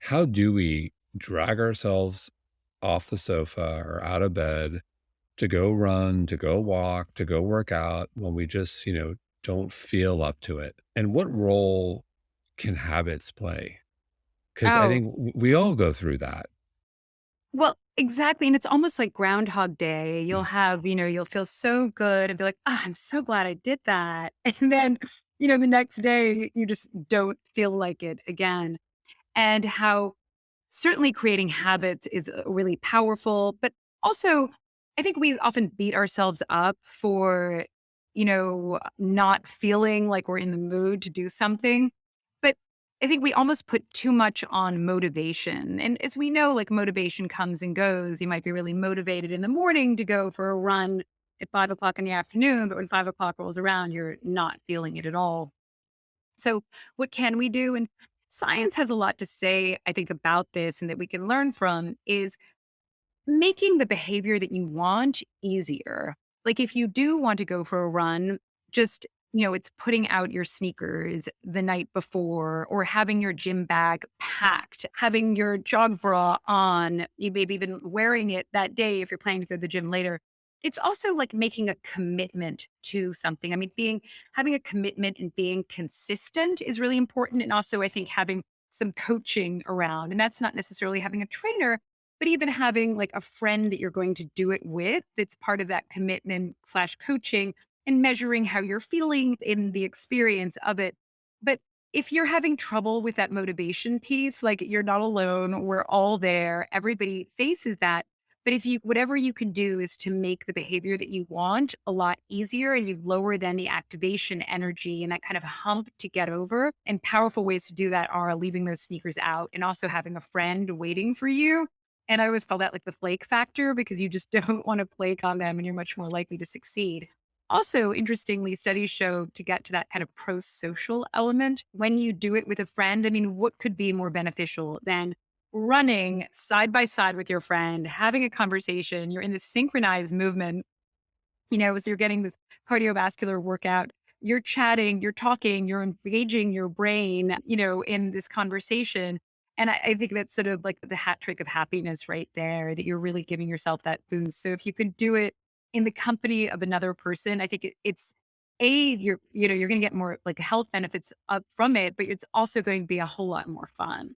how do we drag ourselves off the sofa or out of bed to go run, to go walk, to go work out when we just, don't feel up to it? And what role can habits play? Because I Oh, think we all go through that. well, exactly. And it's almost like Groundhog Day. You'll Mm. have, you'll feel so good and be like, I'm so glad I did that. And then, the next day you just don't feel like it again. And how certainly creating habits is really powerful, but also I think we often beat ourselves up for, not feeling like we're in the mood to do something. But I think we almost put too much on motivation. And as we know, like motivation comes and goes. You might be really motivated in the morning to go for a run at 5 o'clock in the afternoon, but when 5 o'clock rolls around, you're not feeling it at all. So, what can we do? And science has a lot to say, I think, about this and that we can learn from is making the behavior that you want easier. Like if you do want to go for a run, just, it's putting out your sneakers the night before or having your gym bag packed, having your jog bra on, you maybe even wearing it that day if you're planning to go to the gym later. It's also like making a commitment to something. I mean, having a commitment and being consistent is really important. And also, I think having some coaching around, and that's not necessarily having a trainer, but even having like a friend that you're going to do it with, that's part of that commitment slash coaching and measuring how you're feeling in the experience of it. But if you're having trouble with that motivation piece, like you're not alone, we're all there, everybody faces that. But if you, whatever you can do is to make the behavior that you want a lot easier and you lower then the activation energy and that kind of hump to get over. And powerful ways to do that are leaving those sneakers out and also having a friend waiting for you. And I always call that like the flake factor because you just don't want to flake on them and you're much more likely to succeed. Also, interestingly, studies show to get to that kind of pro social element, when you do it with a friend, I mean, what could be more beneficial than running side by side with your friend, having a conversation? You're in this synchronized movement, as you're getting this cardiovascular workout. You're chatting, you're talking, you're engaging your brain, in this conversation. And I think that's sort of like the hat trick of happiness right there, that you're really giving yourself that boost. So if you can do it in the company of another person, I think it's you're going to get more like health benefits up from it, but it's also going to be a whole lot more fun.